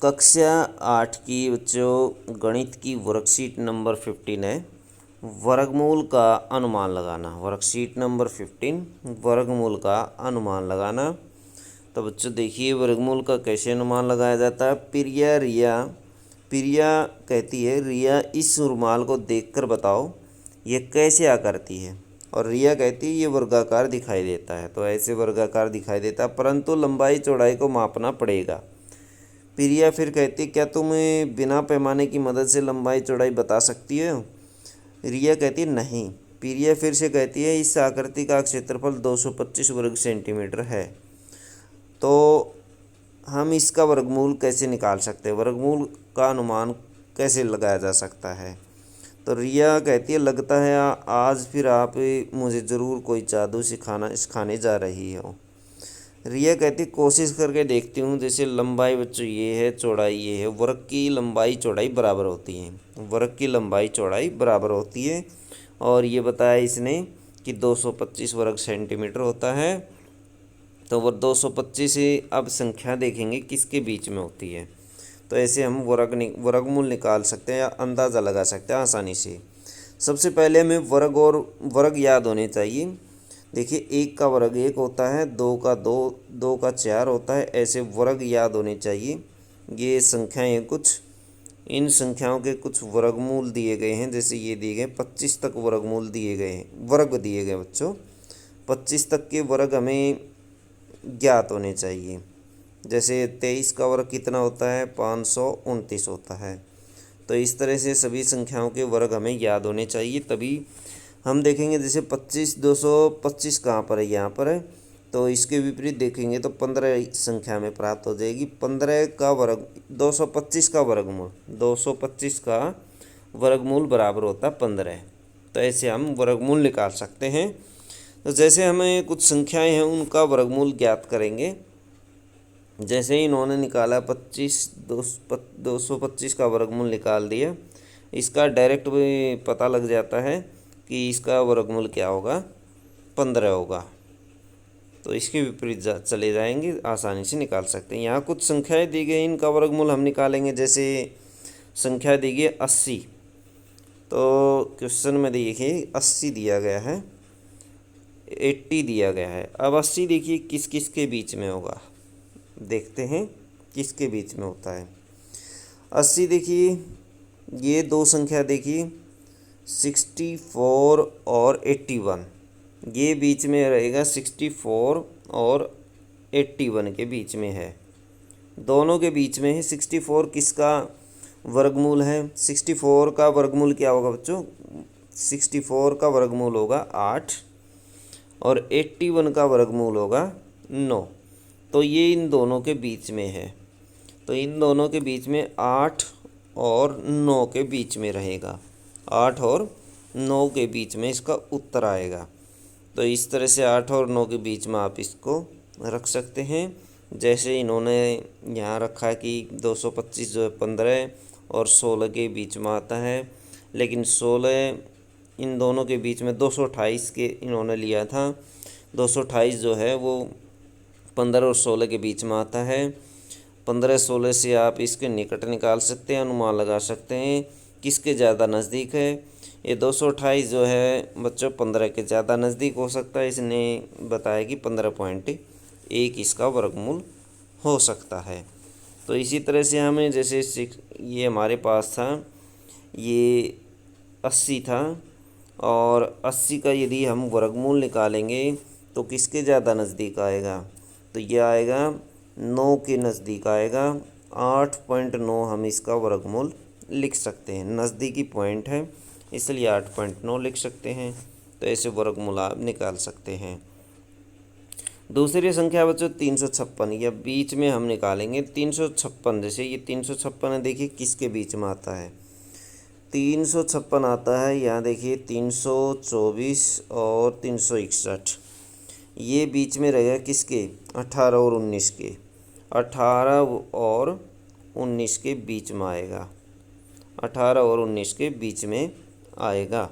कक्षा 8 की बच्चों गणित की वर्कशीट नंबर 15 है। वर्गमूल का अनुमान लगाना। वर्कशीट नंबर 15 वर्गमूल का अनुमान लगाना। तो बच्चों देखिए वर्गमूल का कैसे अनुमान लगाया जाता है। प्रिया कहती है रिया इस रुमाल को देखकर बताओ ये कैसे आकृति है। और रिया कहती है ये वर्गाकार दिखाई देता है। तो ऐसे वर्गाकार दिखाई देता है परंतु लंबाई चौड़ाई को मापना पड़ेगा। प्रिया फिर कहती क्या तुम बिना पैमाने की मदद से लंबाई चौड़ाई बता सकती हो। रिया कहती नहीं। प्रिया फिर से कहती है इस आकृति का क्षेत्रफल 225 वर्ग सेंटीमीटर है। तो हम इसका वर्गमूल कैसे निकाल सकते हैं, वर्गमूल का अनुमान कैसे लगाया जा सकता है। तो रिया कहती है लगता है आज फिर आप मुझे ज़रूर कोई जादू सिखाने जा रही हो। रिया कहती कोशिश करके देखती हूँ। जैसे लंबाई बच्चों ये है, चौड़ाई ये है, वर्ग की लंबाई चौड़ाई बराबर होती है। वर्ग की लंबाई चौड़ाई बराबर होती है और ये बताया इसने कि 225 वर्ग सेंटीमीटर होता है। तो वो 225 से अब संख्या देखेंगे किसके बीच में होती है। तो ऐसे हम वर्गमूल निकाल सकते हैं या अंदाज़ा लगा सकते हैं आसानी से। सबसे पहले हमें वर्ग याद होने चाहिए। देखिए 1 का वर्ग 1 होता है, 2 का 2 का 4 होता है। ऐसे वर्ग याद होने चाहिए। ये संख्याएं कुछ, इन संख्याओं के कुछ वर्गमूल दिए गए हैं। जैसे ये दिए गए 25 तक वर्गमूल दिए गए हैं, वर्ग दिए गए बच्चों। 25 तक के वर्ग हमें ज्ञात होने चाहिए। जैसे 23 का वर्ग कितना होता है, 529 होता है। तो इस तरह से सभी संख्याओं के वर्ग हमें याद होने चाहिए, तभी हम देखेंगे। जैसे 225 कहाँ पर है, यहाँ पर है। तो इसके विपरीत देखेंगे तो 15 संख्या में प्राप्त हो जाएगी। 15 का वर्ग 225 का वर्गमूल, 225 का वर्गमूल बराबर होता है 15। तो ऐसे हम वर्गमूल निकाल सकते हैं। तो जैसे हमें कुछ संख्याएं हैं उनका वर्गमूल ज्ञात करेंगे। जैसे इन्होंने निकाला 225 का वर्गमूल निकाल दिया, इसका डायरेक्ट भी पता लग जाता है कि इसका वर्गमूल क्या होगा, 15 होगा। तो इसके विपरीत चले जाएंगे, आसानी से निकाल सकते हैं। यहाँ कुछ संख्याएं दी गई, इनका वर्गमूल हम निकालेंगे। जैसे संख्या दी गई 80। तो क्वेश्चन में देखिए 80 दिया गया है, 80 दिया गया है। अब 80 देखिए किस किस के बीच में होगा, देखते हैं किसके बीच में होता है। 80 देखिए ये दो संख्या देखिए 64 और 81, ये बीच में रहेगा। 64 और 81 के बीच में है, दोनों के बीच में है। 64 किसका वर्गमूल है, 64 का वर्गमूल क्या होगा बच्चों, 64 का वर्गमूल होगा 8 और 81 का वर्गमूल होगा 9। तो ये इन दोनों के बीच में है। तो इन दोनों के बीच में 8 और 9 के बीच में रहेगा। 8 और 9 के बीच में इसका उत्तर आएगा। तो इस तरह से 8 और 9 के बीच में आप इसको रख सकते हैं। जैसे इन्होंने यहाँ रखा है कि 225 जो है 15 और 16 के बीच में आता है, लेकिन 16 इन दोनों के बीच में 228 के इन्होंने लिया था। 228 जो है वो 15 और 16 के बीच में आता है। 15-16 से आप इसके निकट निकाल सकते हैं, अनुमान लगा सकते हैं किसके ज़्यादा नज़दीक है। ये 228 जो है बच्चों 15 के ज़्यादा नज़दीक हो सकता है। इसने बताया कि 15.1 इसका वर्गमूल हो सकता है। तो इसी तरह से हमें जैसे ये हमारे पास था, ये 80 था और 80 का यदि हम वर्गमूल निकालेंगे तो किसके ज़्यादा नज़दीक आएगा, तो ये आएगा 9 के नज़दीक आएगा। 8.9 हम इसका वर्गमूल लिख सकते हैं, नज़दीकी पॉइंट है इसलिए 8.9 लिख सकते हैं। तो ऐसे वर्गमूल आप निकाल सकते हैं। दूसरी संख्या बच्चों 356, या बीच में हम निकालेंगे 356। जैसे ये 356 है, देखिए किसके बीच में आता है, 356 आता है यहाँ देखिए 324 और 361, ये बीच में रहेगा किसके, 18 और 19 के। 18 और 19 के बीच में आएगा, 18 और 19 के बीच में आएगा।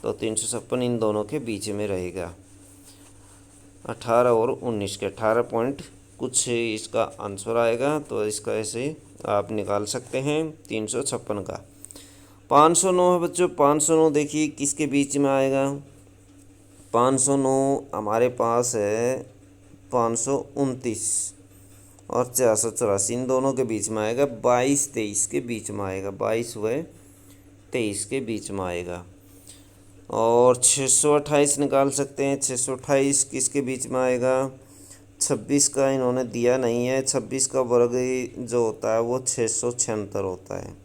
तो 356 इन दोनों के बीच में रहेगा, 18 और 19 के, 18 पॉइंट कुछ इसका आंसर आएगा। तो इसका ऐसे आप निकाल सकते हैं 356 का। 509 है बच्चों। 509 देखिए किसके बीच में आएगा। 509 हमारे पास है 529 और 484, इन दोनों के बीच में आएगा। 22-23 के बीच में आएगा। 22 व 23 के बीच में आएगा। और 628 निकाल सकते हैं। 628 किसके बीच में आएगा। 26 का इन्होंने दिया नहीं है। 26 का वर्ग जो होता है वो 676 होता है।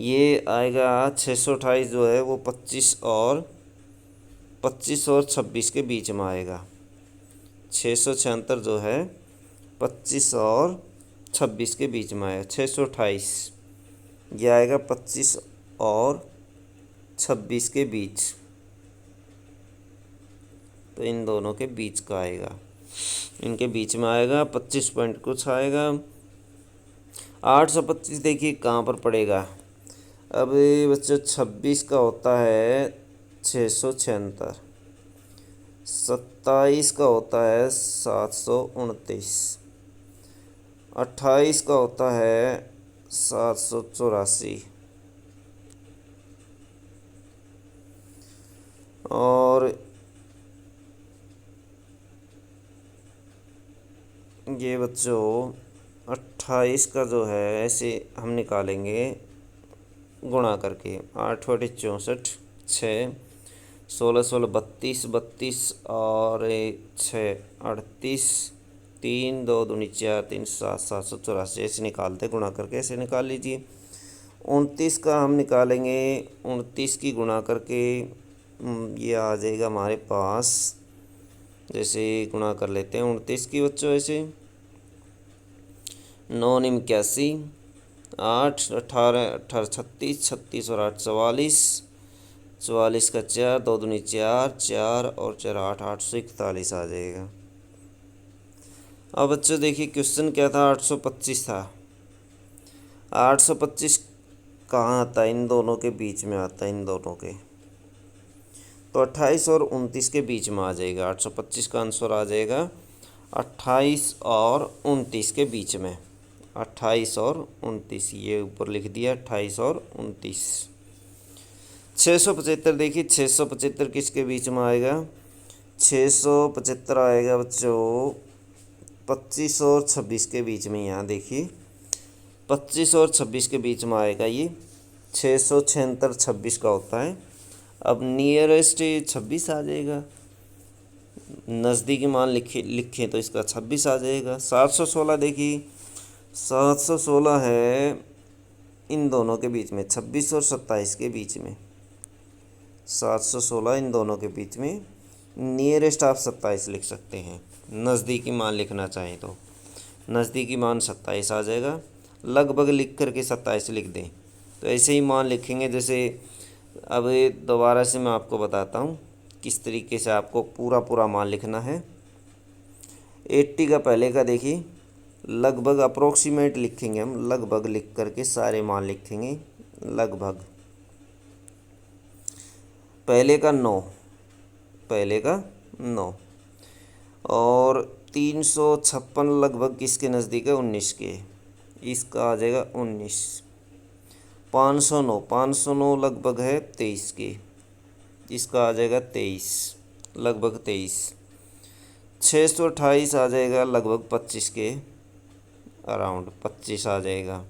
ये आएगा 628 जो है वो 25 और 26 के बीच में आएगा। 676 जो है 25 और 26 के बीच में आएगा। 628 ये आएगा 25 और 26 के बीच। तो इन दोनों के बीच का आएगा, इनके बीच में आएगा। 25 पॉइंट कुछ आएगा। 825 देखिए कहाँ पर पड़ेगा। अब बच्चों 26 का होता है 676, 27 का होता है 729, 28 का होता है 784 और ये बच्चों 28 का जो है ऐसे हम निकालेंगे गुणा करके। 8 बटे 64, 6, 16 16 32, 32 और 6 38, 3 2 दूनी 4, 3 7, 784 ऐसे निकालते गुणा करके ऐसे निकाल लीजिए। 29 का हम निकालेंगे। 29 की गुणा करके ये आ जाएगा हमारे पास। जैसे गुणा कर लेते हैं 29 की बच्चों ऐसे। 9 9 81, 8 18 18 36, 36 और 8 44, 44 का 4, 2 दूनी 4, 4 और 4 8, 841 आ जाएगा। अब बच्चों देखिए क्वेश्चन क्या था। 825 था। 825 कहाँ आता है, इन दोनों के बीच में आता है, इन दोनों के। तो 28 और 29 के बीच में आ जाएगा। 825 का आंसर आ जाएगा 28 और 29 के बीच में। 28 और 29 ये ऊपर लिख दिया, 28 और 29। 675 देखिए 675 किसके बीच में आएगा। 675 आएगा बच्चों 25 और 26 के बीच में। यहाँ देखिए 25 और 26 के बीच में आएगा ये। 676 26 का होता है। अब नियरेस्ट 26 आ जाएगा। नज़दीकी मान लिखें तो इसका 26 आ जाएगा। 716 देखिए 716 है इन दोनों के बीच में, 26 और 27 के बीच में। 716 इन दोनों के बीच में। नियरेस्ट आप 27 लिख सकते हैं। नज़दीकी मान लिखना चाहें तो नज़दीकी मान 27 आ जाएगा। लगभग लिख करके 27 लिख दें। तो ऐसे ही मान लिखेंगे। जैसे अब दोबारा से मैं आपको बताता हूँ किस तरीके से आपको पूरा पूरा मान लिखना है। 80 का पहले का देखिए लगभग अप्रोक्सीमेट लिखेंगे हम। लगभग लिख करके सारे मान लिखेंगे लगभग। पहले का 9, पहले का 9 और 356 लगभग किसके नज़दीक है, 19 के। इसका आ जाएगा 19। 509, 509 लगभग है 23 के। इसका आ जाएगा 23, लगभग 23। 628 आ जाएगा लगभग 25 के, अराउंड 25 आ जाएगा।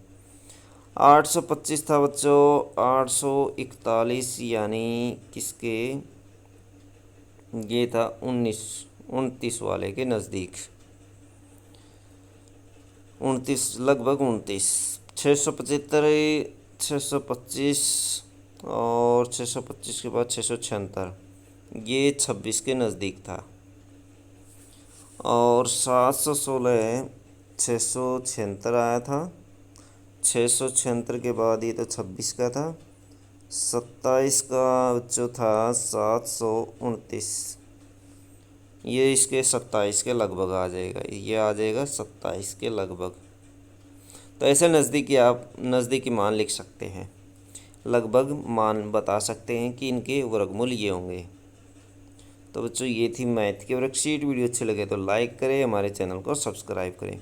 825 था बच्चों 841 यानी किसके, ये था 29 वाले के नज़दीक। 29 लगभग 29। 675 625 और 625 के बाद 676 ये 26 के नज़दीक था। और 716 676 आया था। 676 के बाद ये तो 26 का था। 27 का जो था 729 ये इसके 27 के लगभग आ जाएगा। ये आ जाएगा 27 के लगभग। तो ऐसे नज़दीकी आप नज़दीकी मान लिख सकते हैं। लगभग मान बता सकते हैं कि इनके वर्गमूल ये होंगे। तो बच्चों ये थी मैथ की वर्कशीट। वीडियो अच्छे लगे तो लाइक करें, हमारे चैनल को सब्सक्राइब करें।